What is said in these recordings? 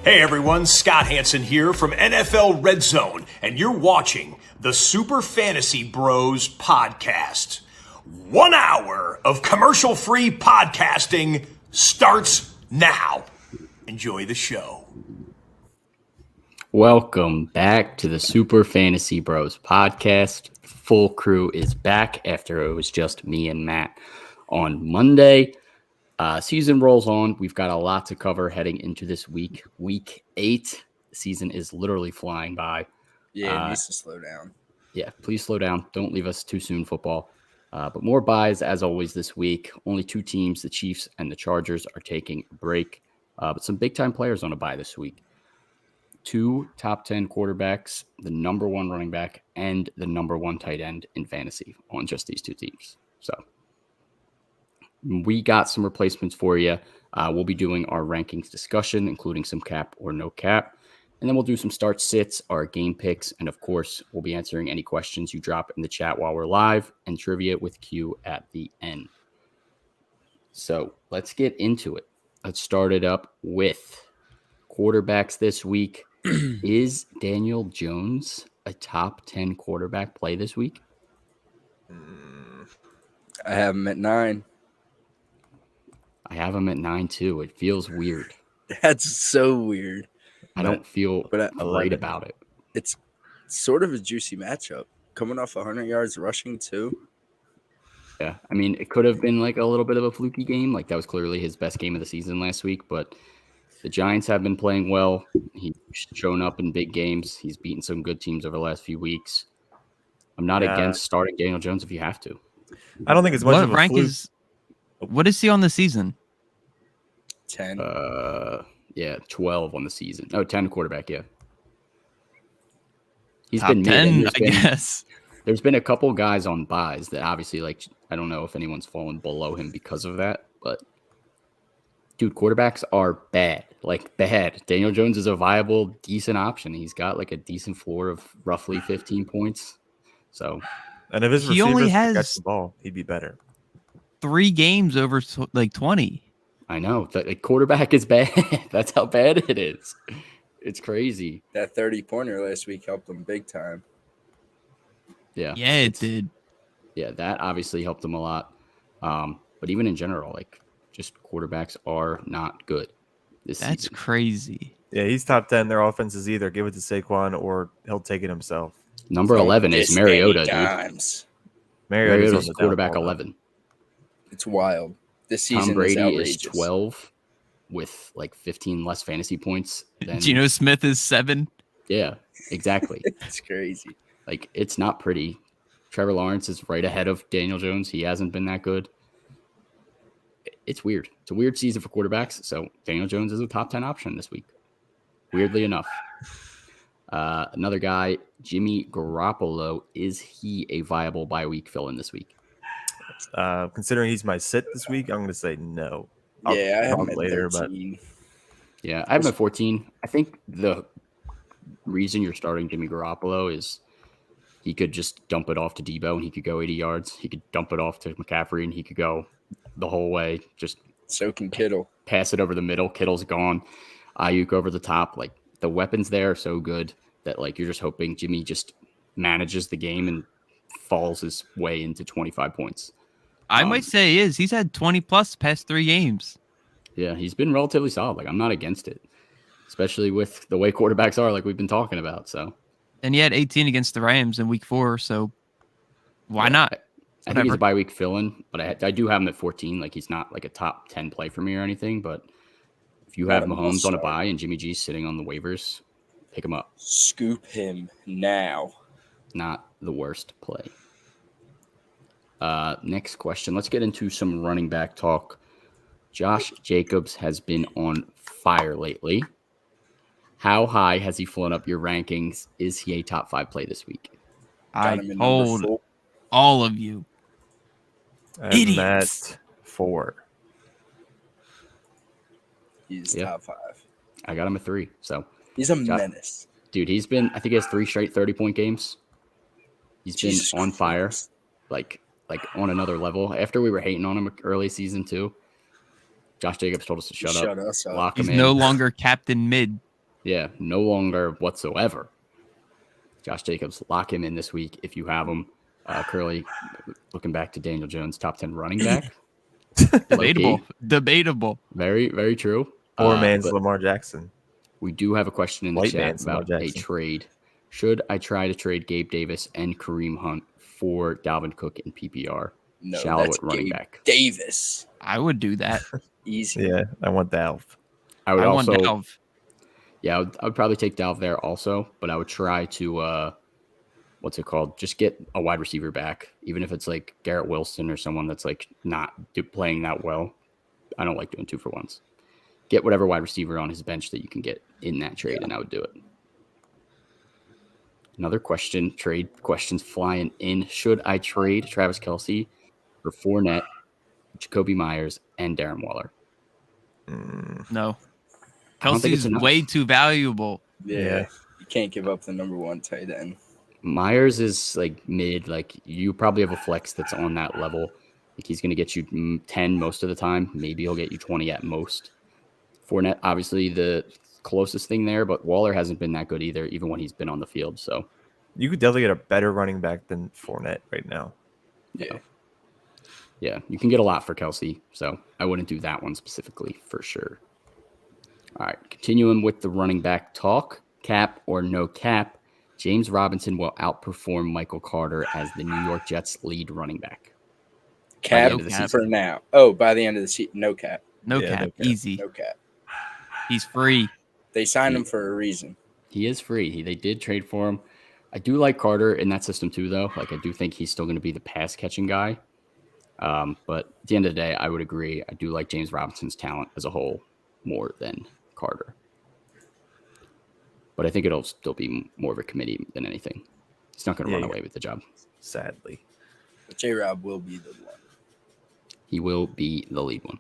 Hey everyone, Scott Hansen here from NFL Red Zone, and you're watching the Super Fantasy Bros podcast. 1 hour of commercial-free podcasting starts now. Enjoy the show. Welcome back to the Super Fantasy Bros podcast. Full crew is back after it was just me and Matt on Monday. Season rolls on. We've got a lot to cover heading into this week. Week 8. The season is literally flying by. Yeah, it needs to slow down. Yeah, please slow down. Don't leave us too soon, football. But more buys, as always, this week. Only 2 teams, the Chiefs and the Chargers, are taking a break. But some big-time players on a bye this week. 2 top 10 quarterbacks, the number 1 running back, and the number 1 tight end in fantasy on just these 2 teams. So we got some replacements for you. We'll be doing our rankings discussion, including some cap or no cap. And then we'll do some start sits, our game picks. And of course, we'll be answering any questions you drop in the chat while we're live, and trivia with Q at the end. So let's get into it. Let's start it up with quarterbacks this week. Is Daniel Jones a top 10 quarterback play this week? I have him at 9. I have him at 9 too. It feels weird. That's so weird. I don't feel great about it. It's sort of a juicy matchup. Coming off 100 yards rushing too. Yeah, I mean, it could have been like a little bit of a fluky game. Like that was clearly his best game of the season last week, but the Giants have been playing well. He's shown up in big games. He's beaten some good teams over the last few weeks. I'm not against starting Daniel Jones if you have to. I don't think it's much of a fluke. What is he on the season? 10. 12 on the season. Oh, 10 quarterback, yeah. He's Top been 10, I guess. There's been a couple guys on buys that obviously, like, I don't know if anyone's fallen below him because of that, but dude, quarterbacks are bad. Like, bad. Daniel Jones is a viable, decent option. He's got, like, a decent floor of roughly 15 points. So, and if his he only receivers has catch the ball, he'd be better. 3 games over like 20. I know. The quarterback is bad. That's how bad it is. It's crazy. That 30-pointer last week helped him big time. Yeah. Yeah, it did. Yeah, that obviously helped him a lot. But even in general, like, just quarterbacks are not good this That's season. crazy. Yeah, he's top 10. Their offense is either give it to Saquon or he'll take it himself. Number 11 is Mariota, dude. Mariota's on the quarterback downfall. 11. It's wild. This season Tom Brady is is 12 with like 15 less fantasy points than Geno Smith is 7. Yeah, exactly. It's crazy. Like, it's not pretty. Trevor Lawrence is right ahead of Daniel Jones. He hasn't been that good. It's weird. It's a weird season for quarterbacks. So Daniel Jones is a top 10 option this week. Weirdly enough. Another guy, Jimmy Garoppolo. Is he a viable bye week fill-in this week? Considering he's my sit this week, I'm going to say no. I have him talk at later, 13. Yeah, I have him at 14. I think the reason you're starting Jimmy Garoppolo is he could just dump it off to Debo and he could go 80 yards. He could dump it off to McCaffrey and he could go the whole way. Just So can Kittle. pass it over the middle. Kittle's gone. Ayuk over the top. Like, the weapons there are so good that, like, you're just hoping Jimmy just manages the game and falls his way into 25 points. I might say he's had 20 plus past 3 games. Yeah, he's been relatively solid. Like, I'm not against it, especially with the way quarterbacks are, like we've been talking about. So, And he had 18 against the Rams in week 4, so why not? I think he's a bye week fill-in, but I do have him at 14. Like, he's not like a top 10 play for me or anything, but if you have Mahomes on a bye and Jimmy G's sitting on the waivers, pick him up. Scoop him now. Not the worst play. Next question. Let's get into some running back talk. Josh Jacobs has been on fire lately. How high has he flown up your rankings? Is he a top 5 play this week? I told all of you. I'm at 4. He's top 5. I got him at 3. So he's a menace. Dude, I think he has 3 straight 30-point games. He's been on fire, like on another level. After we were hating on him early season too, Josh Jacobs told us to shut up. Us up. Lock him He's in. no longer Captain Mid. Yeah, no longer whatsoever. Josh Jacobs, lock him in this week if you have him. Curly, looking back to Daniel Jones, top 10 running back. Debatable. Low-key. Debatable. Very, very true. Poor man's but Lamar Jackson. we do have a question in the White chat man's Lamar about a Jackson. trade. Should I try to trade Gabe Davis and Kareem Hunt for Dalvin Cook in PPR? No, Shallow that's at running Gabe back. Davis. I would do that. Easy. Yeah, I want Dalv. I would I want also, Dalv. yeah, I would probably take Dalv there also, but I would try to, what's it called? Just get a wide receiver back, even if it's like Garrett Wilson or someone that's like not playing that well. I don't like doing 2-for-1s. Get whatever wide receiver on his bench that you can get in that trade, and I would do it. Another question, trade questions flying in. Should I trade Travis Kelce for Fournette, Jacoby Myers, and Darren Waller? No. I don't think it's Kelsey's enough. way too valuable. Yeah. You can't give up the number 1 tight end. Myers is like mid. Like you probably have a flex that's on that level. Like he's going to get you 10 most of the time. Maybe he'll get you 20 at most. Fournette, obviously the closest thing there, but Waller hasn't been that good either, even when he's been on the field. So You could definitely get a better running back than Fournette right now. yeah, you can get a lot for Kelce. So I wouldn't do that one specifically for sure. All right, continuing with the running back talk, cap or no cap, James Robinson will outperform Michael Carter as the New York Jets lead running back. Cap end of the for season. now. Oh, by the end of the season, no cap. No Yeah, cap. no cap. Easy. No cap. He's free. They signed him for a reason. He is free. They did trade for him. I do like Carter in that system too, though. Like I do think he's still going to be the pass catching guy. But at the end of the day, I would agree. I do like James Robinson's talent as a whole more than Carter. But I think it'll still be more of a committee than anything. He's not going to run away with the job. Sadly. But J-Rob will be the one. He will be the lead one.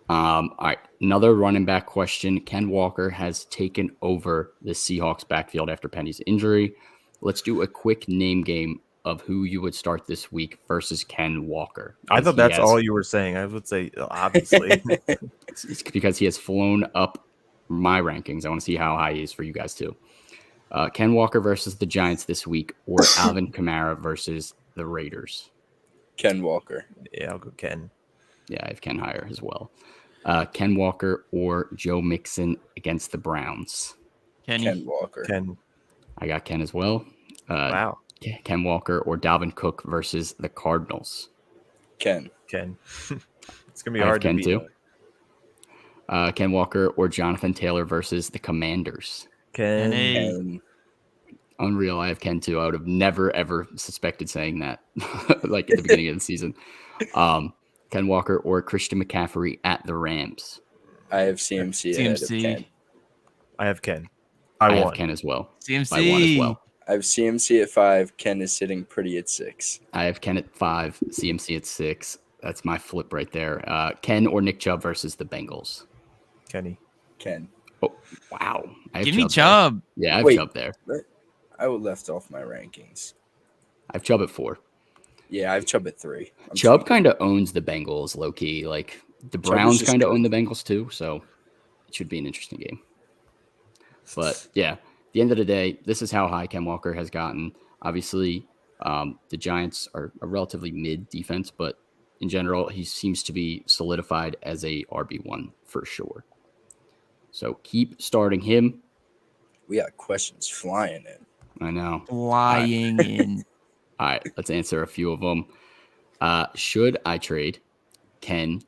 All right. Another running back question. Ken Walker has taken over the Seahawks backfield after Penny's injury. Let's do a quick name game of who you would start this week versus Ken Walker. I thought that's all you were saying. I would say, obviously. It's because he has flown up my rankings. I want to see how high he is for you guys too. Ken Walker versus the Giants this week, or Alvin Kamara versus the Raiders. Ken Walker. Yeah, I'll go Ken. Yeah, I have Ken higher as well. Ken Walker or Joe Mixon against the Browns. Kenny. Ken Walker. Ken. I got Ken as well. Wow. Ken Walker or Dalvin Cook versus the Cardinals. Ken. Ken. It's going to be I have hard to Ken beat. too. Ken Walker or Jonathan Taylor versus the Commanders. Ken. And Unreal. I have Ken too. I would have never, ever suspected saying that like at the beginning of the season. Ken Walker or Christian McCaffrey at the Rams. I have CMC ahead of CMC. Ken. I have Ken. I I have won. Ken as well. CMC. By one as well. I have CMC at 5. Ken is sitting pretty at 6. I have Ken at 5, CMC at 6. That's my flip right there. Ken or Nick Chubb versus the Bengals. Kenny. Ken. Oh, wow. I have Give me there. Chubb. Yeah, I have Wait. Chubb there. I would left off my rankings. I have Chubb at 4. Yeah, I have Chubb at 3. Chubb kind of owns the Bengals, low key. Like the is Browns just kind of good. own the Bengals too, so it should be an interesting game. But yeah, at the end of the day, this is how high Ken Walker has gotten. Obviously, the Giants are a relatively mid defense, but in general, he seems to be solidified as a RB1 for sure. So keep starting him. We got questions flying in. I know. Flying in. All right, let's answer a few of them. Should I trade Ken,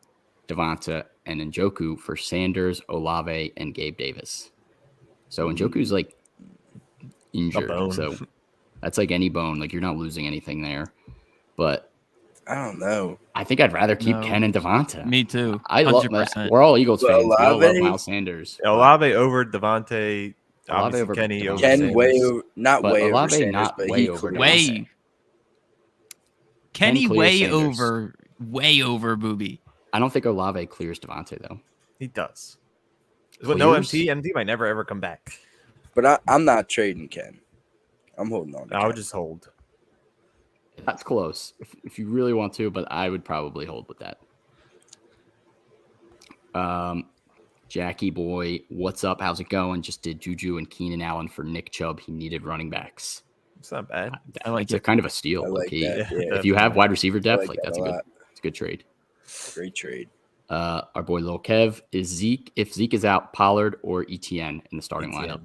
Devonta, and Njoku for Sanders, Olave, and Gabe Davis? So Njoku's like injured, bone. so that's like any bone. Like you're not losing anything there. But I don't know. I think I'd rather keep No. Ken and Devonta. Me too. I love. 100%. We're all Eagles Well, fans. We all love Olave- Miles Sanders. Olave over Devontae. Olave Obviously, over Kenny Devontae. over Ken Sanders. way over, not But way over Olave Sanders, not but way he over cleared Devontae. Sanders. Way. Kenny clears way Sanders. way over Booby. I don't think Olave clears Devontae though. He does. But no Clears? MT. MT might never ever come back. But I'm not trading Ken. I'm holding on to I Ken. would just hold. That's close if you really want to, but I would probably hold with that. Jackie boy, what's up? How's it going? Just did Juju and Keenan Allen for Nick Chubb. He needed running backs. It's not bad. I like It's it. a kind of a steal. I like low-key. that. Yeah. If you have wide receiver depth, like that that's a a lot. good trade. Great trade. Our boy Lil Kev is Zeke. If Zeke is out, Pollard or ETN in the starting lineup.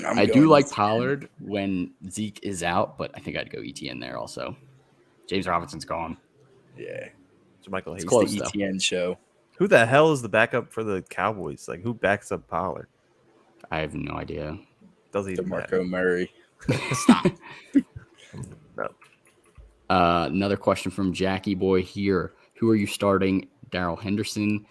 I do like Pollard when Zeke is out, but I think I'd go ETN there also. James Robinson's gone. Yeah. Michael It's Hayes. close, The though. ETN show. Who the hell is the backup for the Cowboys? Like, who backs up Pollard? I have no idea. Doesn't even matter. DeMarco Murray. Stop. No. Another question from Jackie Boy here. Who are you starting? Darrell Henderson,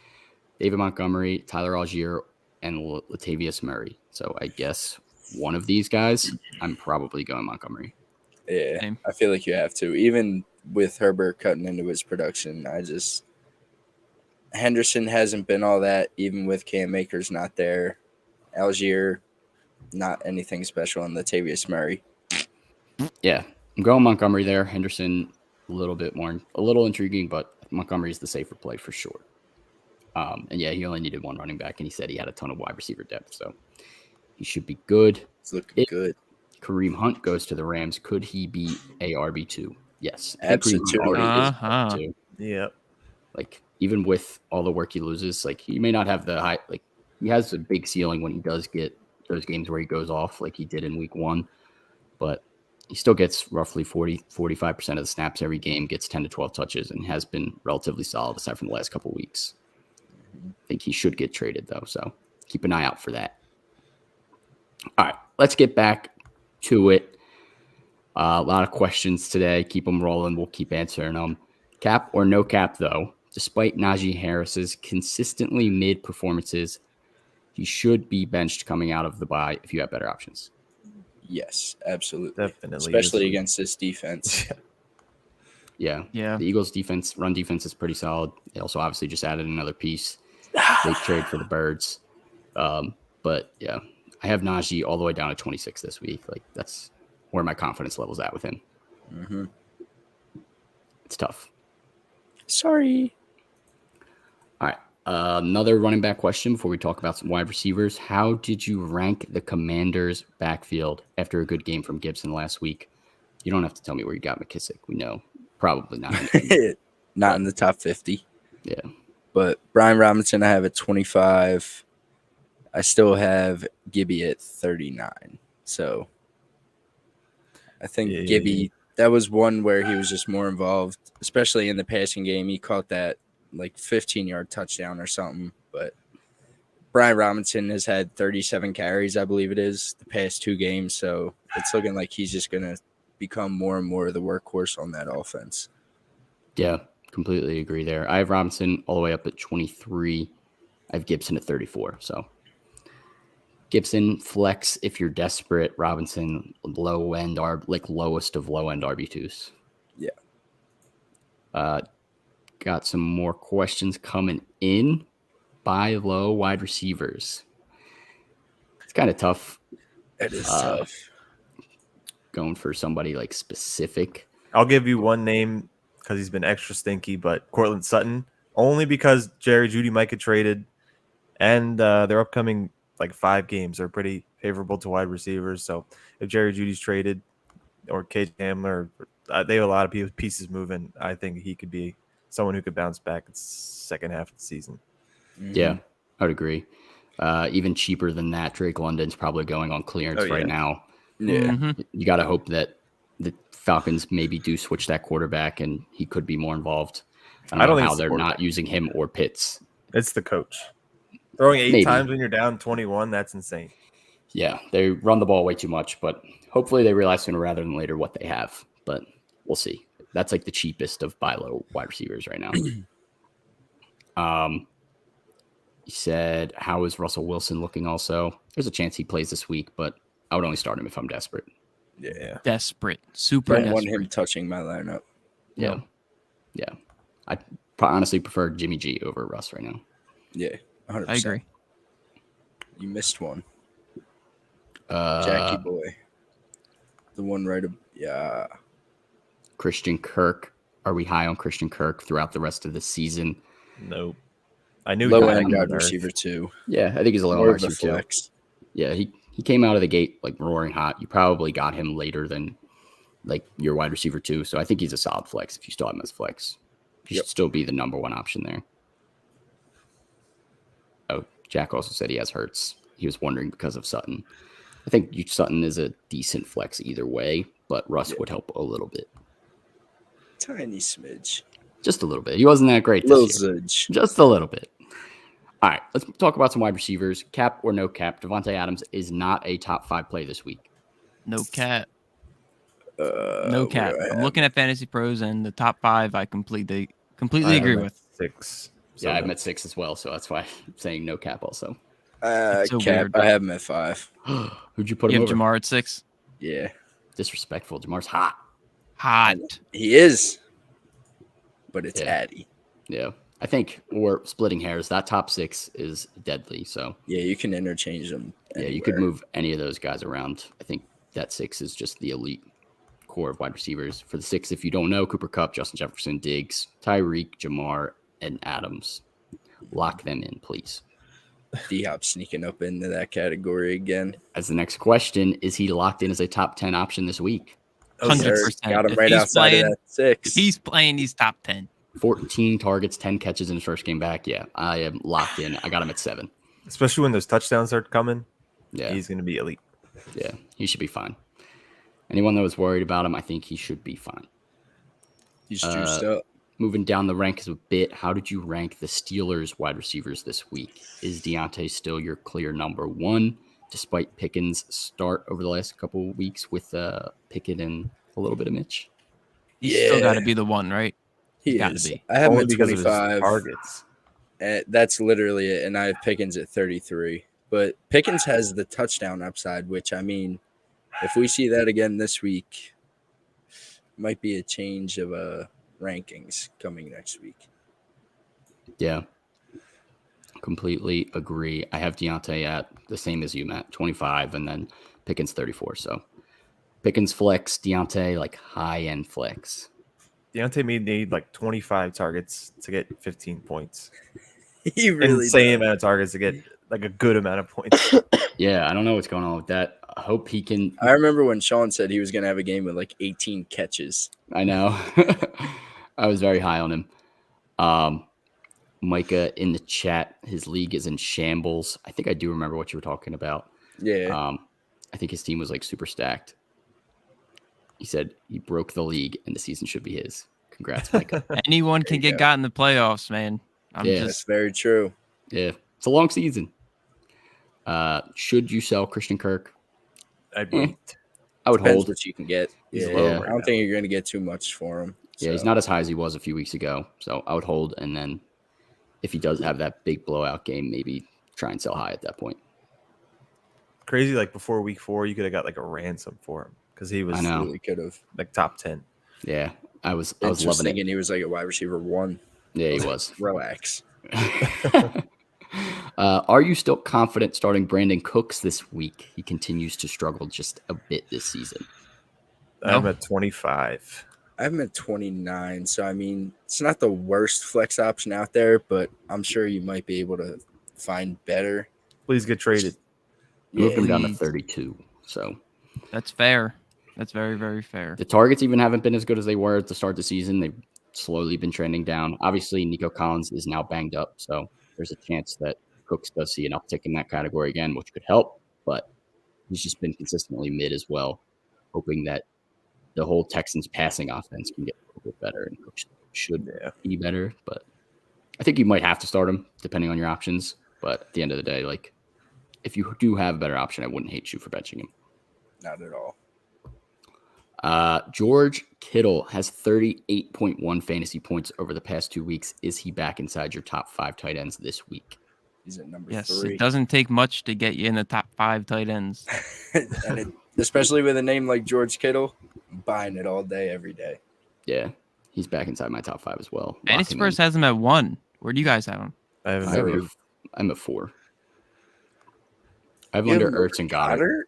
David Montgomery, Tyler Algier, and Latavius Murray. So I guess one of these guys, I'm probably going Montgomery. Yeah. Same. I feel like you have to. Even with Herbert cutting into his production, Henderson hasn't been all that, even with Cam Akers not there. Algier, not anything special, and Latavius Murray. Yeah, I'm going Montgomery there. Henderson, a little intriguing, but Montgomery is the safer play for sure. And yeah, he only needed one running back, and he said he had a ton of wide receiver depth, so he should be good. It's looking good. Kareem Hunt goes to the Rams. Could he be a RB2? Yes. Absolutely. Too. Yeah. Like, even with all the work he loses, like, he may not have the high, like, he has a big ceiling when he does get those games where he goes off like he did in week 1, but he still gets roughly 45% of the snaps every game, gets 10 to 12 touches, and has been relatively solid aside from the last couple of weeks. I think he should get traded, though, so keep an eye out for that. All right, let's get back to it. A lot of questions today. Keep them rolling. We'll keep answering them. Cap or no cap, though, despite Najee Harris's consistently mid performances, he should be benched coming out of the bye if you have better options. Yes, absolutely. Definitely. Especially against this defense. Yeah. Yeah. The Eagles' run defense is pretty solid. They also obviously just added another piece. They trade for the Birds. But yeah, I have Najee all the way down to 26 this week. Like, that's where my confidence level's at with him. Mm-hmm. It's tough. Sorry. All right. Another running back question before we talk about some wide receivers. How did you rank the Commanders' backfield after a good game from Gibson last week? You don't have to tell me where you got McKissick. We know. Probably not. Not in the top 50. Yeah. But Brian Robinson, I have at 25. I still have Gibby at 39. So I think Gibby, that was one where he was just more involved, especially in the passing game. He caught that like 15-yard touchdown or something. But Brian Robinson has had 37 carries, I believe it is, the past 2 games. So it's looking like he's just going to become more and more of the workhorse on that offense. Yeah, completely agree there. I have Robinson all the way up at 23. I have Gibson at 34. So Gibson flex if you're desperate. Robinson low end lowest of low end RB2s. Yeah. Got some more questions coming in. Buy low wide receivers. It's kind of tough. It is tough. Going for somebody like specific. I'll give you one name because he's been extra stinky, but Cortland Sutton, only because Jerry Jeudy might get traded, and their upcoming like 5 games are pretty favorable to wide receivers. So if Jerry Jeudy's traded or Cade Hamler, they have a lot of pieces moving. I think he could be someone who could bounce back in the second half of the season. Mm-hmm. Yeah, I would agree. Even cheaper than that, Drake London's probably going on clearance right now. Yeah. Mm-hmm. You got to hope that the Falcons maybe do switch that quarterback and he could be more involved. I don't know how they're not using him or Pitts. It's the coach. Throwing 8 Maybe. times when you're down 21, that's insane. Yeah, they run the ball way too much, but hopefully they realize sooner rather than later what they have. But we'll see. That's like the cheapest of buy low wide receivers right now. He said, how is Russell Wilson looking also? There's a chance he plays this week, but I would only start him if I'm desperate. Yeah. Desperate. Super Don't desperate. want him touching my lineup. Yeah. Yeah. I honestly prefer Jimmy G over Russ right now. Yeah. 100%. I agree. You missed one. Jackie boy. The one right up. Yeah. Christian Kirk. Are we high on Christian Kirk throughout the rest of the season? Nope. I knew Low he end could wide receiver too. Yeah, I think he's a little More on of a receiver too. flex. Yeah, he came out of the gate like roaring hot. You probably got him later than like your wide receiver too. So I think he's a solid flex if you still have him as flex. He should still be the number one option there. Oh, Jack also said he has Hurts. He was wondering because of Sutton. I think Sutton is a decent flex either way, but Russ would help a little bit. Tiny smidge. Just a little bit. He wasn't that great Little this year. zudge. Just a little bit. All right, let's talk about some wide receivers. Cap or no cap, Devontae Adams is not a top 5 play this week. No cap. No cap. I'm looking at Fantasy Pros and the top 5 I completely agree with. 6. So yeah, I'm at 6 as well, so that's why I'm saying no cap also. So cap. weird. I have him at 5. Who'd you put You him have over? Jamar at 6. Yeah. Disrespectful. Jamar's hot. Hot. He is. But it's Addy. Yeah. I think we're splitting hairs. That top 6 is deadly. So yeah, you can interchange them. Yeah, you could move any of those guys around. I think that 6 is just the elite core of wide receivers. For the 6, if you don't know, Cooper Kupp, Justin Jefferson, Diggs, Tyreek, Jamar, and Adams. Lock them in, please. D-Hop sneaking up into that category again. As the next question, is he locked in as a top 10 option this week? 100%. Got him right outside of that 6. If he's playing, he's top 10. 14 targets, 10 catches in his first game back. Yeah, I am locked in. I got him at 7. Especially when those touchdowns start coming. Yeah. He's going to be elite. Yeah, he should be fine. Anyone that was worried about him, I think he should be fine. He's juiced up. Moving down the rankings a bit, how did you rank the Steelers wide receivers this week? Is Deontay still your clear number 1, despite Pickens' start over the last couple of weeks with Pickett and a little bit of Mitch? He's still got to be the 1, right? He gotta is. be. I have him Only at because of his 25. targets. That's literally it. And I have Pickens at 33. But Pickens has the touchdown upside, which, I mean, if we see that again this week, might be a change of rankings coming next week. Yeah. Completely agree. I have Deontay at the same as you, Matt, 25, and then Pickens 34. So Pickens flex, Deontay like high-end flex. Deontay may need like 25 targets to get 15 points. He really Insane amount of targets to get like a good amount of points. Yeah, I don't know what's going on with that. I hope he can. I remember when Sean said he was going to have a game with like 18 catches. I know. I was very high on him. Micah in the chat, his league is in shambles. I think I do remember what you were talking about. Yeah. I think his team was like super stacked. He said he broke the league and the season should be his. Congrats, Micah. Anyone can get got in the playoffs, man. That's very true. Yeah, it's a long season. Should you sell Christian Kirk? I wouldn't. I would Depends hold. what you can get. He's Yeah, low I right don't now. think you're going to get too much for him. Yeah, he's not as high as he was a few weeks ago. So I would hold. And then if he does have that big blowout game, maybe try and sell high at that point. Crazy, like before week 4, you could have got like a ransom for him because he was I know. Really could have. like top 10. Yeah, I was Just loving thinking it. he was like a wide receiver 1. Yeah, he was. Relax. Are you still confident starting Brandon Cooks this week? He continues to struggle just a bit this season. I'm at 25. I have him at 29. So, I mean, it's not the worst flex option out there, but I'm sure you might be able to find better. Please get traded. Moved him down to Please. 32. So That's fair. That's very, very fair. the targets even haven't been as good as they were at the start of the season. They've slowly been trending down. Obviously, Nico Collins is now banged up. So there's a chance that Cooks does see an uptick in that category again, which could help. But he's just been consistently mid as well, hoping that the whole Texans passing offense can get a little bit better and Cooks should be better. But I think you might have to start him depending on your options. But at the end of the day, like if you do have a better option, I wouldn't hate you for benching him. Not at all. George Kittle has 38.1 fantasy points over the past 2 weeks. Is he back inside your top 5 tight ends this week? He's at number Yes, 3. it doesn't take much to get you in the top 5 tight ends. And especially with a name like George Kittle, I'm buying it all day, every day. Yeah, he's back inside my top 5 as well. Fantasy Lock him Spurs in. has him at 1. Where do you guys have him? I haven't I have ever. him- I'm at 4. I have You under have Ertz and Goddard. Goddard?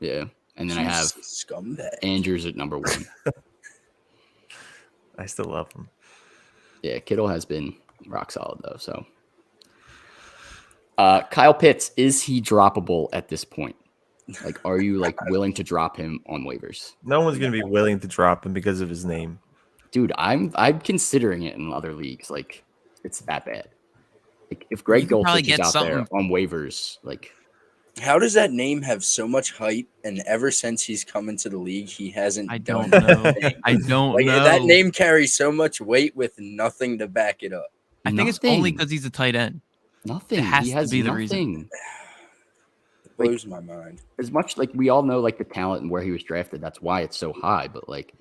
Yeah, and then I have scumbag. Andrews at number 1. I still love him. Yeah, Kittle has been rock solid though. So, Kyle Pitts, is he droppable at this point? Like, are you like willing to drop him on waivers? No one's going to be willing to drop him because of his name. Dude, I'm considering it in other leagues. Like, it's that bad. Like, if Greg Dulcich is out there on waivers, like, how does that name have so much hype? And ever since he's come into the league, he hasn't. I don't know. I don't know. That name carries so much weight with nothing to back it up. I think it's only because he's a tight end. Nothing. It has he has to be nothing. the reason. It blows my mind. As much like we all know, like the talent and where he was drafted, that's why it's so high. But like,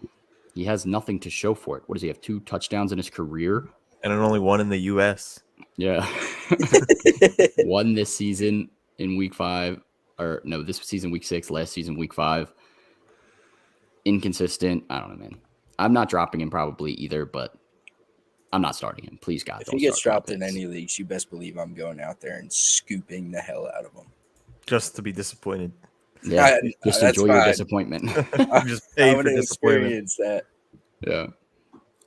he has nothing to show for it. What does he have? 2 touchdowns in his career, and only 1 in the U.S. Yeah, 1 this season in week 5, or no, this season week 6, last season week 5. Inconsistent. I don't know, man. I'm not dropping him probably either, but I'm not starting him. Please, God, if he gets dropped in any leagues, you best believe I'm going out there and scooping the hell out of him. Just to be disappointed. Yeah, just enjoy your disappointment. I'm just paid for disappointment. That. Yeah.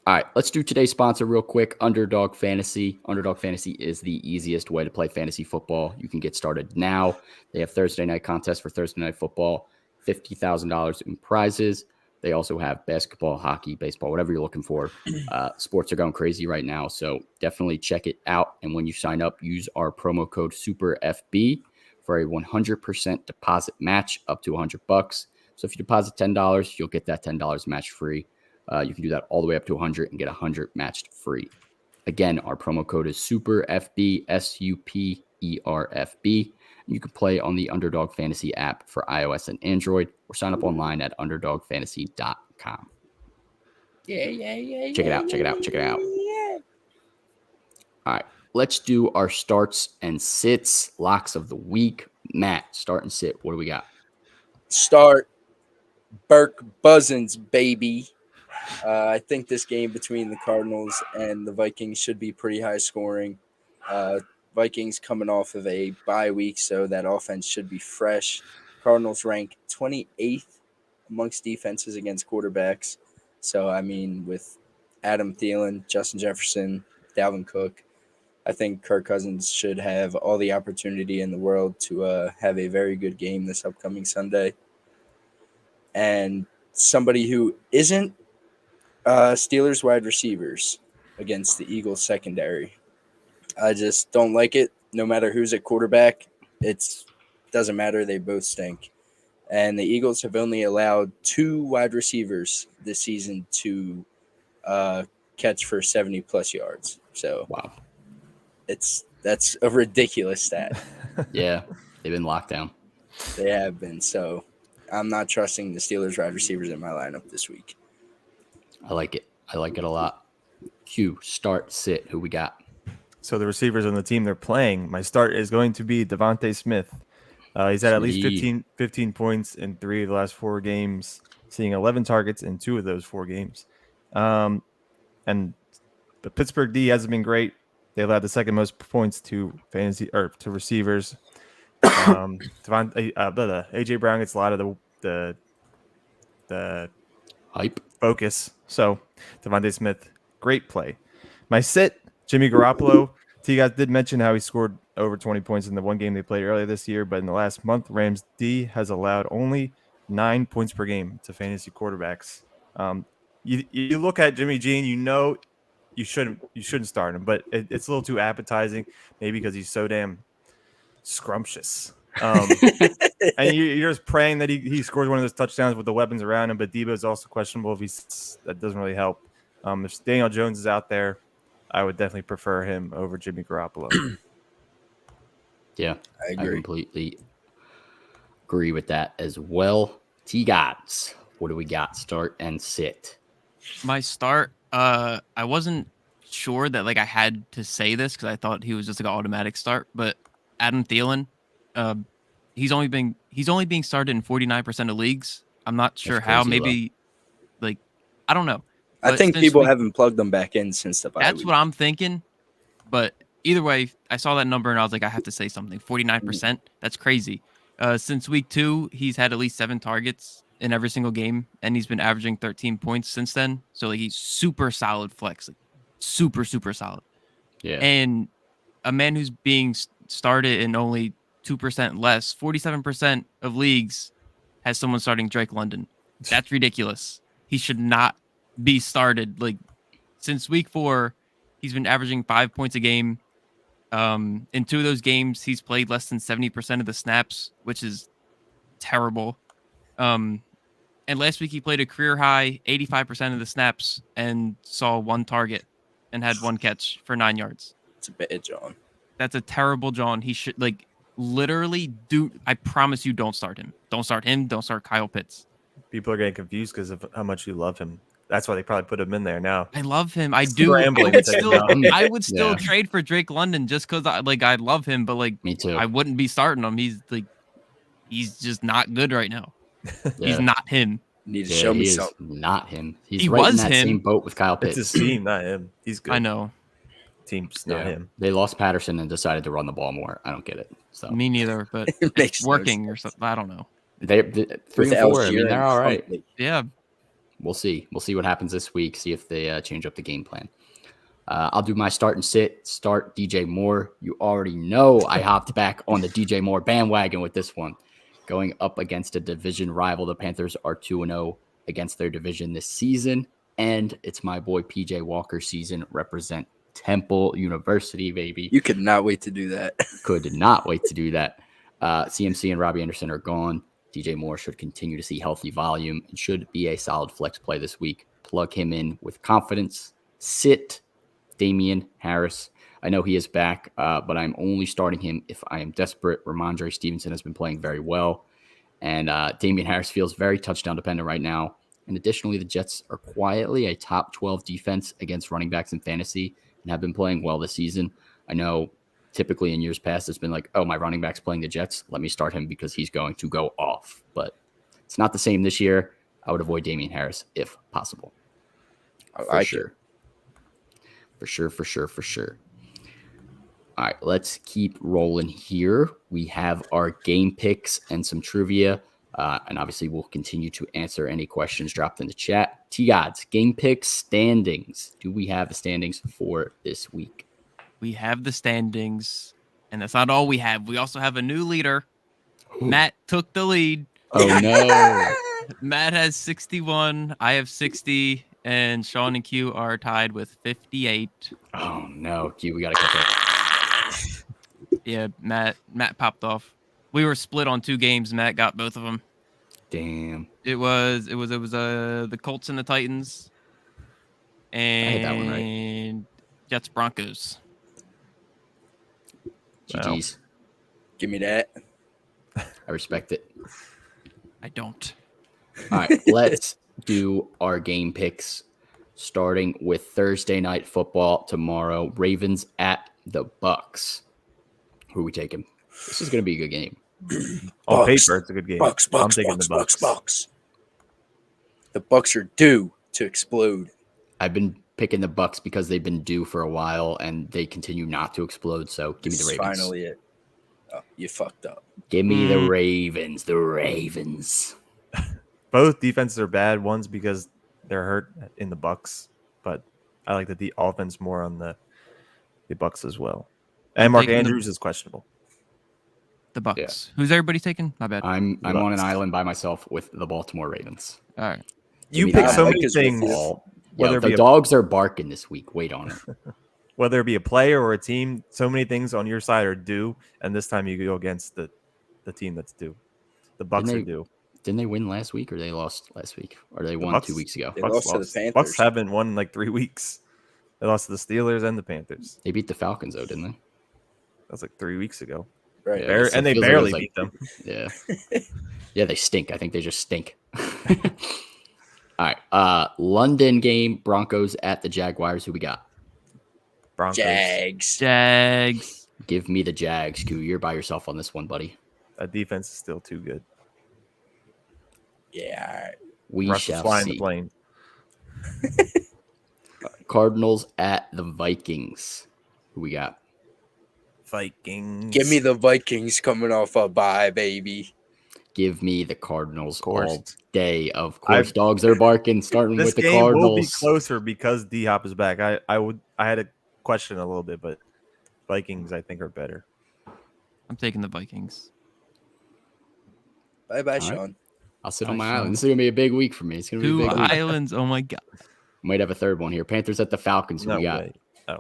All right, let's do today's sponsor real quick, Underdog Fantasy. Underdog Fantasy is the easiest way to play fantasy football. You can get started now. They have Thursday night contests for Thursday night football, $50,000 in prizes. They also have basketball, hockey, baseball, whatever you're looking for. Sports are going crazy right now, so definitely check it out. And when you sign up, use our promo code SUPERFB for a 100% deposit match up to $100. So if you deposit $10, you'll get that $10 match free. You can do that all the way up to 100 and get 100 matched free. Again, our promo code is SUPERFB, SUPERFB. You can play on the Underdog Fantasy app for iOS and Android, or sign up online at underdogfantasy.com. Yeah. Check it out. All right, let's do our starts and sits, locks of the week. Matt, start and sit. What do we got? Start Burke Buzzins, baby. I think this game between the Cardinals and the Vikings should be pretty high scoring. Vikings coming off of a bye week, so that offense should be fresh. Cardinals rank 28th amongst defenses against quarterbacks. So, I mean, with Adam Thielen, Justin Jefferson, Dalvin Cook, I think Kirk Cousins should have all the opportunity in the world to have a very good game this upcoming Sunday. And somebody who isn't Steelers wide receivers against the Eagles secondary. I just don't like it. No matter who's at quarterback, it doesn't matter. They both stink. And the Eagles have only allowed 2 wide receivers this season to catch for 70-plus yards. So, wow, that's a ridiculous stat. Yeah, they've been locked down. They have been. So, I'm not trusting the Steelers wide receivers in my lineup this week. I like it. I like it a lot. Q, start, sit. Who we got? So the receivers on the team they're playing, my start is going to be Devontae Smith. He's had at least 15 points in 3 of the last 4 games, seeing 11 targets in 2 of those 4 games. And the Pittsburgh D hasn't been great. They allowed the second most points to receivers. AJ Brown gets a lot of the Hype focus. So Devontae Smith, great play. My sit, Jimmy Garoppolo. You guys did mention how he scored over 20 points in the one game they played earlier this year, but in the last month, Rams D has allowed only 9 points per game to fantasy quarterbacks. You look at Jimmy G and you know you shouldn't start him, but it's a little too appetizing, maybe because he's so damn scrumptious. And you're just praying that he scores one of those touchdowns with the weapons around him, but Debo is also questionable. That doesn't really help. If Daniel Jones is out there, I would definitely prefer him over Jimmy Garoppolo. Yeah, I agree. I completely agree with that as well. T-Gods, what do we got? Start and sit. My start, I wasn't sure that I had to say this because I thought he was just an automatic start, but Adam Thielen, he's only being started in 49% of leagues. I'm not sure how. Maybe I don't know. I think people haven't plugged them back in since the bye week. That's what I'm thinking. But either way, I saw that number and I was like, I have to say something. 49%. That's crazy. Since week 2, he's had at least 7 targets in every single game, and he's been averaging 13 points since then. So he's super solid flex, super super solid. Yeah. And a man who's being started in only 2% less, 47% of leagues has someone starting Drake London. That's ridiculous. He should not be started. Like, since week 4, he's been averaging 5 points a game. In 2 of those games, he's played less than 70% of the snaps, which is terrible. And last week he played a career high 85% of the snaps and saw 1 target and had 1 catch for 9 yards. It's a bad John. That's a terrible John. He should literally do. I promise you, don't start him. Don't start him. Don't start Kyle Pitts. People are getting confused because of how much you love him. That's why they probably put him in there now. I love him. I do. I would still trade for Drake London just because I love him, but me too. I wouldn't be starting him. He's just not good right now. He's not him. You need to show me something. Not him. He was right in that him. same boat with Kyle Pitts. It's his team, not him. He's good. I know. Team's not him. They lost Patterson and decided to run the ball more. I don't get it. So me neither, but it's working or something. I don't know. They're 3-4. I mean, they're all right. Yeah. We'll see. We'll see what happens this week. See if they change up the game plan. I'll do my start and sit. Start DJ Moore. You already know I hopped back on the DJ Moore bandwagon with this one. Going up against a division rival. The Panthers are 2-0 against their division this season. And it's my boy PJ Walker season. Represent Temple University, baby. You could not wait to do that. Could not wait to do that. CMC and Robbie Anderson are gone. DJ Moore should continue to see healthy volume and should be a solid flex play this week. Plug him in with confidence. Sit Damian Harris. I know he is back, but I'm only starting him if I am desperate. Ramondre Stevenson has been playing very well, and Damian Harris feels very touchdown dependent right now. And additionally, the Jets are quietly a top 12 defense against running backs in fantasy and have been playing well this season. I know typically in years past, it's been like, oh, my running back's playing the Jets. Let me start him because he's going to go off. But it's not the same this year. I would avoid Damian Harris if possible. For sure. All right, let's keep rolling here. We have our game picks and some trivia. And obviously, we'll continue to answer any questions dropped in the chat. T-Gods, game picks, standings. Do we have the standings for this week? We have the standings, and that's not all we have. We also have a new leader. Matt took the lead. Oh, no. Matt has 61. I have 60. And Sean and Q are tied with 58. Oh, no. Q, we got to catch up. Yeah, Matt popped off. We were split on 2 games. Matt got both of them. Damn. It was the Colts and the Titans. And I had that one right. Jets Broncos. GG's. Give me that. I respect it. I don't. All right, let's do our game picks, starting with Thursday night football tomorrow. Ravens at the Bucks. Who are we taking? This is going to be a good game. On paper, it's a good game. I'm taking the Bucks. The Bucks are due to explode. I've been picking the Bucks because they've been due for a while and they continue not to explode. So give me the Ravens. Finally, it. Oh, you fucked up. Give me the Ravens. The Ravens. Both defenses are bad. One's because they're hurt in the Bucks, but I like the offense more on the Bucks as well. And Mark Andrews is questionable. The Bucks. Yeah. Who's everybody taking? My bad. I'm on an island by myself with the Baltimore Ravens. All right. You pick so many things. Yeah, the dogs are barking this week. Wait on it. Whether it be a player or a team, so many things on your side are due, and this time you go against the team that's due. The Bucks are due. Didn't they win last week, or they lost last week, or they won 2 weeks ago? They lost to the Panthers. Bucks haven't won in like 3 weeks. They lost to the Steelers and the Panthers. They beat the Falcons, though, didn't they? That was like 3 weeks ago. Right. Yeah, and they barely beat them. Yeah. Yeah, they stink. I think they just stink. All right. London game, Broncos at the Jaguars. Who we got? Broncos. Jags. Give me the Jags, Q. You're by yourself on this one, buddy. That defense is still too good. Yeah. All right. We Russ shall flying see. the plane. Cardinals at the Vikings. Who we got? Vikings. Give me the Vikings coming off a bye, baby. Give me the Cardinals all day. Of course, dogs are barking. Starting with the This game Cardinals. will be closer because D-Hop is back. I had a question a little bit, but Vikings I think are better. I'm taking the Vikings. Bye, right. Sean. I'll sit Bye, on my Sean. island. This is gonna be a big week for me. It's gonna be a 2 big week. islands. Oh my god. Might have a third one here. Panthers at the Falcons. Who No we got? way. Oh,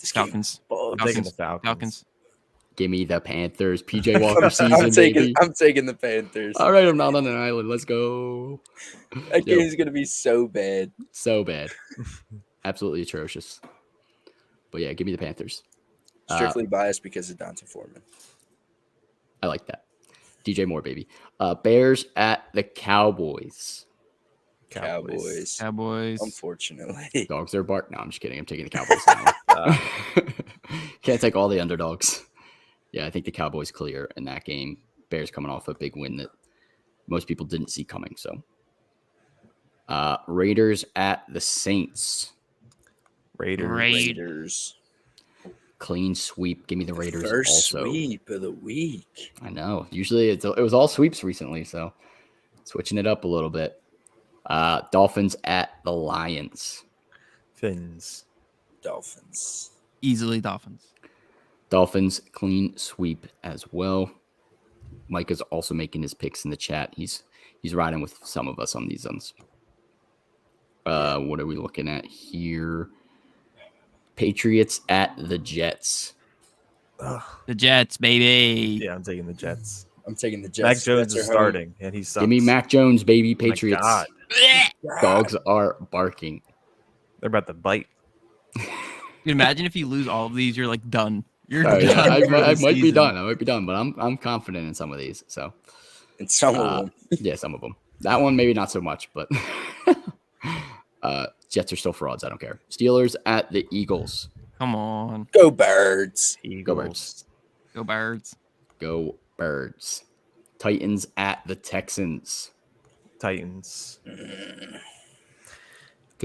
Falcons. I'm taking the Falcons. Give me the Panthers. PJ Walker season, baby. I'm taking the Panthers. All right, I'm not on an island. Let's go. That game's gonna be so bad. So bad. Absolutely atrocious. But yeah, give me the Panthers. Strictly biased because of Dante Foreman. I like that. DJ Moore, baby. Bears at the Cowboys. Cowboys. Unfortunately. Dogs are bark. No, I'm just kidding. I'm taking the Cowboys now. Can't take all the underdogs. Yeah, I think the Cowboys clear in that game. Bears coming off a big win that most people didn't see coming. So, Raiders at the Saints. Raiders. Clean sweep. Give me the Raiders. First also. sweep of the week. I know. Usually it was all sweeps recently, so switching it up a little bit. Dolphins at the Lions. Fins. Dolphins. Easily Dolphins. Dolphins clean sweep as well. Mike is also making his picks in the chat. He's riding with some of us on these ones. What are we looking at here? Patriots at the Jets. The Jets, baby. Yeah, I'm taking the Jets. I'm taking the Jets. Mac Jones Jets is are starting, and he sucks. Give me Mac Jones, baby. Oh my Patriots. God. Dogs are barking. They're about to bite. You can imagine if you lose all of these, you're like done. You're Oh, yeah, done. I for the might be season. done. I might be done, but I'm confident in some of these. So And some of them. yeah, some of them. That one maybe not so much, but Jets are still frauds. I don't care. Steelers at the Eagles. Come on. Go Birds. Go Birds. Go Birds. Go Birds. Titans at the Texans. Titans. The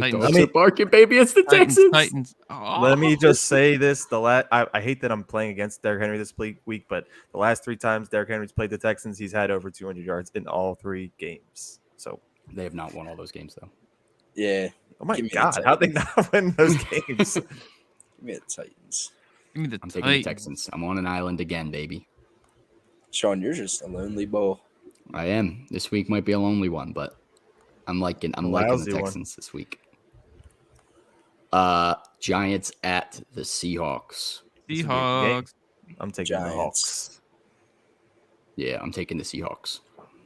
Titans. dogs are barking, baby. It's the Texans. Titans. Oh. Let me just say this: I hate that I'm playing against Derrick Henry this week, but the last 3 times Derrick Henry's played the Texans, he's had over 200 yards in all 3 games. So They have not won all those games, though. Yeah. oh my Give me the God, how'd they not win those games? Give me the Titans. Give me the I'm taking the Texans. I'm on an island again, baby. Sean, you're just a lonely bull. I am. This week might be a lonely one, but I'm liking the lousy one. Texans this week. Giants at the Seahawks. Seahawks. I'm taking the Giants. Hawks. Yeah, I'm taking the Seahawks.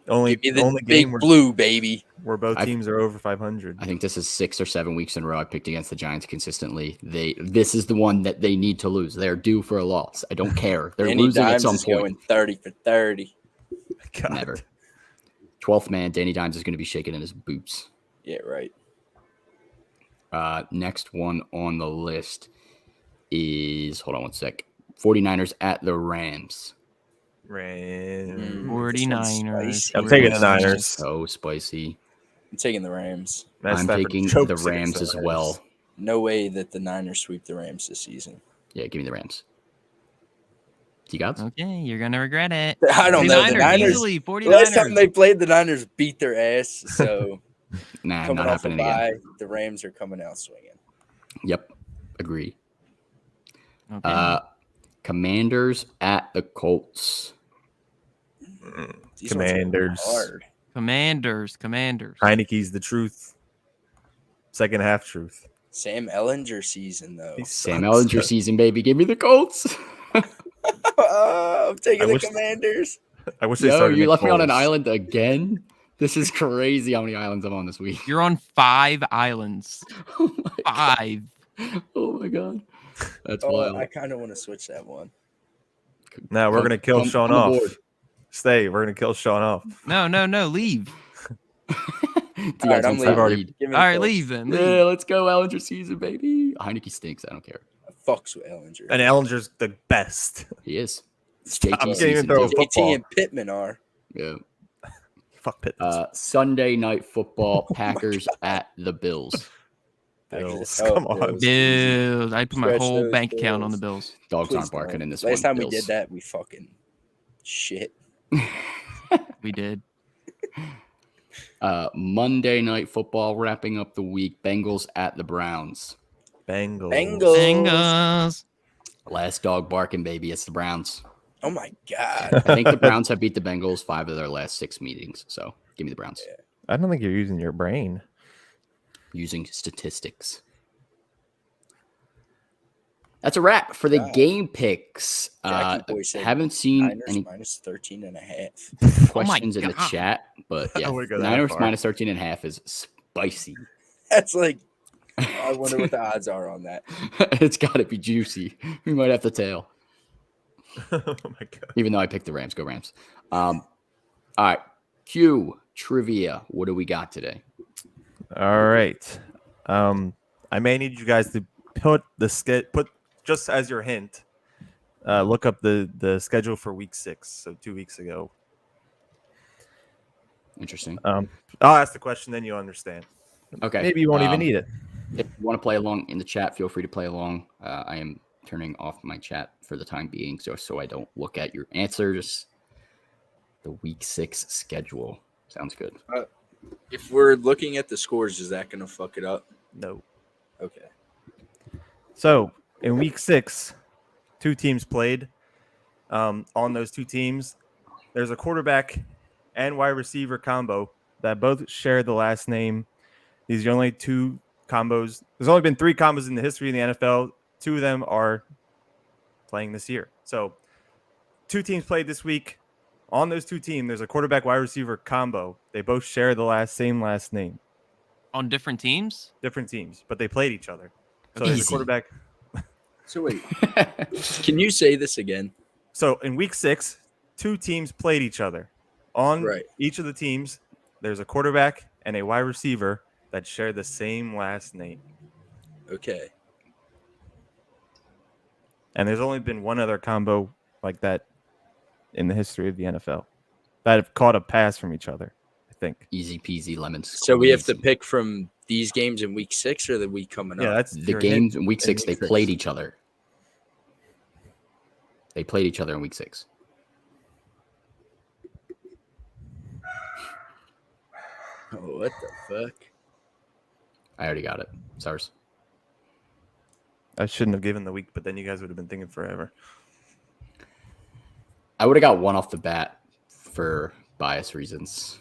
Only Give me the only big game blue, baby. where both teams are over 500. I think this is 6 or 7 weeks in a row I picked against the Giants consistently. This is the one that they need to lose. They're due for a loss. I don't care. They're Danny losing at Dimes some is point. going 30 for 30. God. Never. 12th man, Danny Dimes is going to be shaking in his boots. Yeah, right. Next one on the list is, hold on one sec, 49ers at the Rams. Rams. 49ers. I'm taking the Niners. So spicy. I'm taking the Rams. Matt I'm Stafford taking chokes the against Rams the as Rams. well. No way that the Niners sweep the Rams this season. Yeah, give me the Rams. You got it? Okay, you're gonna regret it. I don't know. The 49ers, Niners. easily, 49ers. Last time they played, the Niners beat their ass. So Nah, coming not off a happening again. bye, the Rams are coming out swinging. Yep, agree. Okay. Commanders at the Colts. These ones are Commanders. hard. Commanders. Heineke's the truth. Second half truth. Sam Ellinger season though. He Sam sucks. Ellinger season, baby. Give me the Colts. I'm taking I the wish- Commanders. I wish they Yo, started you Nick left me on an Foles. island again? This is crazy how many islands I'm on this week. You're on 5 islands. Oh my 5. Oh my god. That's Oh, wild. I kind of want to switch that one. Now we're gonna kill Come- Sean come off. aboard. Stay. We're gonna kill Sean off. No, leave. You All guys right, I'm don't have leaving. lead. Give me All the right, Colts. leave then. Leave. Yeah, let's go Ellinger season, baby. Heineke stinks. I don't care. I fucks with Ellinger. And Ellinger's the best. He is. It's Stop, JT can't even season. throw a too. football. JT and Pittman are. Yeah. Fuck Pitt. Sunday night football. Packers at the Bills. Bills. Oh, Come on. Bills. Bills. I put my Stretch whole those bank account on the Bills. Bills. Dogs Please aren't barking don't. in this Last one. time we Bills. did that, we fucking shit. We did. Monday night football wrapping up the week. Bengals at the Browns. Bengals. Bengals. Last dog barking, baby. It's the Browns. Oh my God. I think the Browns have beat the Bengals 5 of their last 6 meetings. So give me the Browns. I don't think you're using your brain. Using statistics. That's a wrap for the game picks. Jackie Boy said Haven't seen Niners any minus 13.5. questions in the God. chat, but yeah, wouldn't go that Niners far. minus 13.5 is spicy. That's like, I wonder what the odds are on that. It's got to be juicy. We might have to tail, Oh my god. even though I picked the Rams. Go Rams. All right, Q trivia. What do we got today? All right. I may need you guys to put just as your hint. Look up the schedule for week 6, so 2 weeks ago. Interesting. I'll ask the question, then you'll understand. Okay. Maybe you won't even need it. If you want to play along in the chat, feel free to play along. I am turning off my chat for the time being, so I don't look at your answers. The week 6 schedule sounds good. If we're looking at the scores, is that going to fuck it up? No. Okay. So in week 6, 2 teams played. On those 2 teams, there's a quarterback and wide receiver combo that both share the last name. These are only 2 combos. There's only been 3 combos in the history of the NFL. 2 of them are playing this year. So 2 teams played this week. On those 2 teams, there's a quarterback wide receiver combo. They both share the same last name. On different teams? Different teams, but they played each other. So there's a Easy. quarterback. So wait, can you say this again? So in week 6, 2 teams played each other. On Right. each of the teams, there's a quarterback and a wide receiver that share the same last name. Okay. And there's only been one other combo like that in the history of the NFL that have caught a pass from each other, I think. Easy peasy lemons. So we have to pick from these games in week 6 or the week coming Yeah, up? that's The your games hint in week 6, they six. played each other. They played each other in week 6. Oh, what the fuck? I already got it. SARS. I shouldn't have given the week, but then you guys would have been thinking forever. I would have got one off the bat for bias reasons.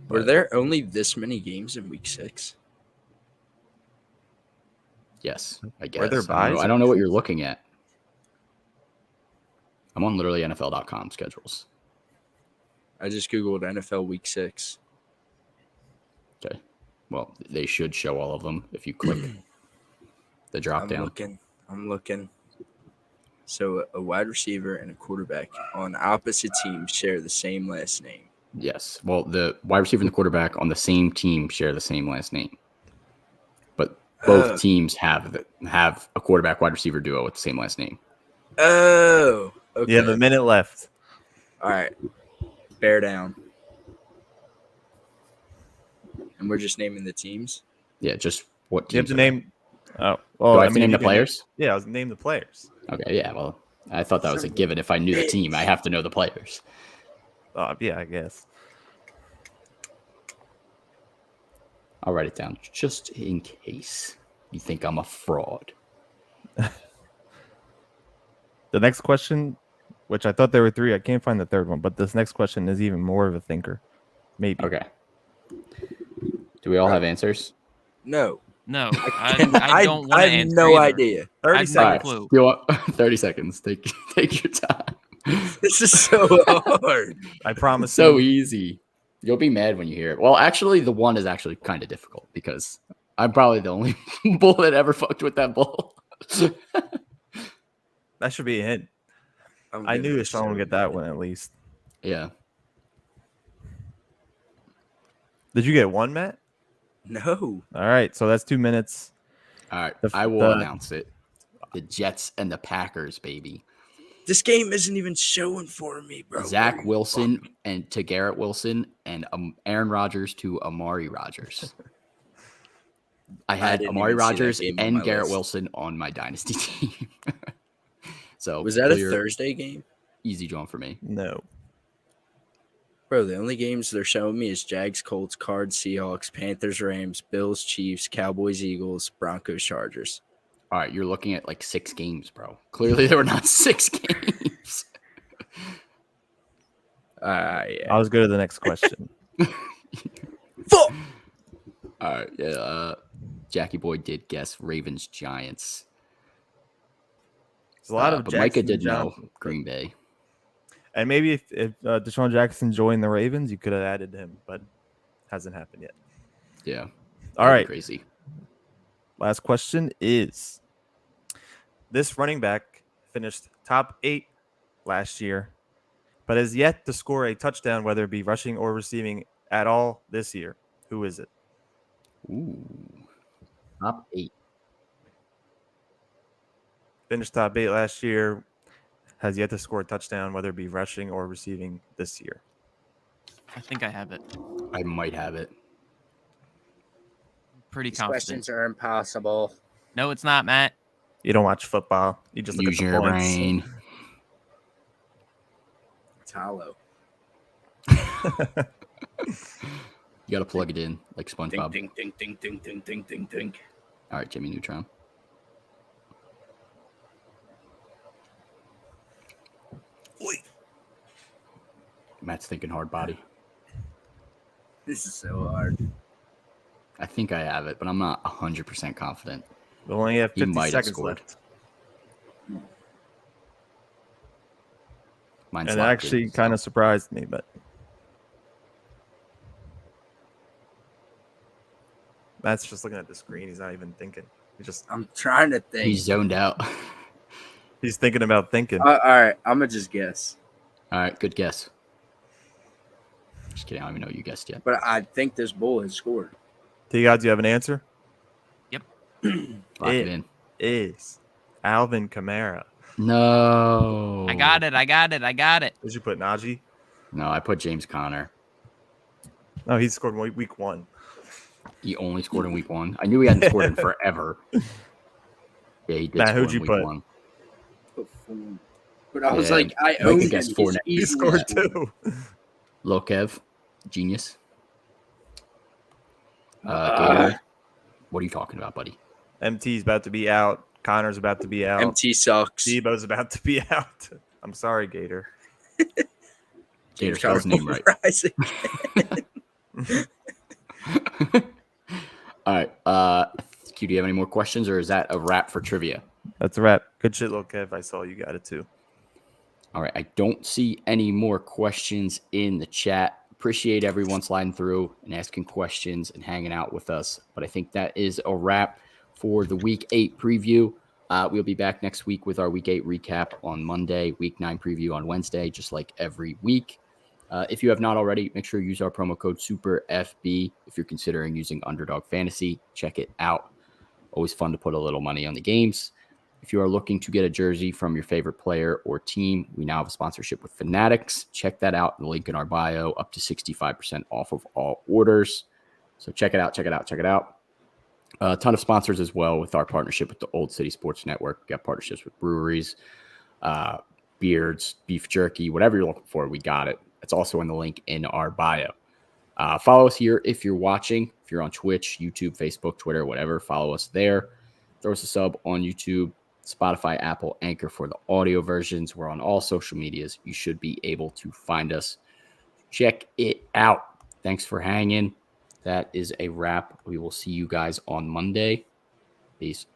Were there only this many games in week 6? Yes, I guess. Were there I buys? don't know what you're looking at. I'm on literally NFL.com schedules. I just Googled NFL week 6. Okay. Well, they should show all of them if you click the drop down. I'm looking. So a wide receiver and a quarterback on opposite teams share the same last name. Yes. Well, the wide receiver and the quarterback on the same team share the same last name. But both teams have a quarterback wide receiver duo with the same last name. Oh, okay. You have a minute left. All right. Bear down. And we're just naming the teams? Yeah, just what teams. You have to are name. Oh, well, Do I have to name you the can- players? Yeah, I was name the players. Okay, yeah. Well, I thought that was a given. If I knew the team, I have to know the players. Yeah, I guess. I'll write it down just in case you think I'm a fraud. The next question, which I thought there were 3, I can't find the third one, but this next question is even more of a thinker. Maybe. Okay. Do we all have answers? No. No, I don't want to I have answer no either. idea. 30 I have no seconds. clue. You want 30 seconds. Take your time. This is so hard. I promise. So you. easy. You'll be mad when you hear it. Well, actually, the one is actually kind of difficult because I'm probably the only bull that ever fucked with that bull. That should be a hint. I knew someone would get that one at least. Yeah. Did you get one, Matt? No. All right, so that's 2 minutes. All right. The- I will the- announce it. The Jets and the Packers, baby. This game isn't even showing for me, bro. Zach Wilson and to Garrett Wilson and Aaron Rodgers to Amari Rodgers. I had didn't Amari even see that Rodgers game on and my Garrett list. Wilson on my dynasty team. So Was that a clear, Thursday game? easy drawn for me. No. Bro, the only games they're showing me is Jags, Colts, Cards, Seahawks, Panthers, Rams, Bills, Chiefs, Cowboys, Eagles, Broncos, Chargers. All right, you're looking at like 6 games, bro. Clearly, there were not 6 games. Yeah. I was good at the next question. Fuck! All right, yeah. Jackie Boy did guess Ravens Giants. There's a lot of but Micah Jackson did Johnson, know Green Bay. And maybe if Deshaun Jackson joined the Ravens, you could have added him, but hasn't happened yet. Yeah. All right. Crazy. Last question is, this running back finished top 8 last year, but has yet to score a touchdown, whether it be rushing or receiving at all this year. Who is it? Ooh. Top 8. Finished top 8 last year, has yet to score a touchdown, whether it be rushing or receiving this year. I think I have it. I might have it. Pretty These confident. questions are impossible. No, it's not, Matt. You don't watch football. You just look Use at the your points. brain. It's hollow. You got to plug it in like SpongeBob. Ding, ding, ding, ding, ding, ding, ding, ding. All right, Jimmy Neutron. Matt's thinking hard body. This is so hard. I think I have it, but I'm not 100% confident. We only have He 50 might have seconds scored. left. Mine's And it locked actually in, kind so- of surprised me, but Matt's just looking at the screen. He's not even thinking. I'm trying to think. He's zoned out. He's thinking about thinking. All right, I'm gonna just guess, All right, good guess. Just kidding. I don't even know you guessed yet. but I think this bull has scored. T-God, do you have an answer? Lock it in. Is Alvin Kamara. No. I got it. Did you put Najee? No, I put James Conner. No, he scored week 1. He only scored in week 1. I knew he hadn't scored in forever. Yeah, he did Matt, score who'd in you week put? 1. But I was Yeah, like, I Micah own him. guessed 4 now. He He's scored easily 2. Lil Kev, genius. Gator, what are you talking about, buddy? MT's about to be out. Connor's about to be out. MT sucks. Debo's about to be out. I'm sorry, Gator. Gator spelled his name right. Rising. All right. Q, do you have any more questions, or is that a wrap for trivia? That's a wrap. Good shit, little Kev. I saw you got it too. All right. I don't see any more questions in the chat. Appreciate everyone sliding through and asking questions and hanging out with us. But I think that is a wrap for the Week 8 preview. We'll be back next week with our Week 8 recap on Monday, Week 9 preview on Wednesday, just like every week. If you have not already, make sure you use our promo code SUPERFB if you're considering using Underdog Fantasy. Check it out. Always fun to put a little money on the games. If you are looking to get a jersey from your favorite player or team, we now have a sponsorship with Fanatics. Check that out. The link in our bio, up to 65% off of all orders. So check it out. A ton of sponsors as well with our partnership with the Olde City Sports Network. We got partnerships with breweries, beards, beef jerky, whatever you're looking for, we got it. It's also in the link in our bio. Follow us here if you're watching. If you're on Twitch, YouTube, Facebook, Twitter, whatever, follow us there. Throw us a sub on YouTube, Spotify, Apple, Anchor for the audio versions. We're on all social medias. You should be able to find us. Check it out. Thanks for hanging. That is a wrap. We will see you guys on Monday. Peace.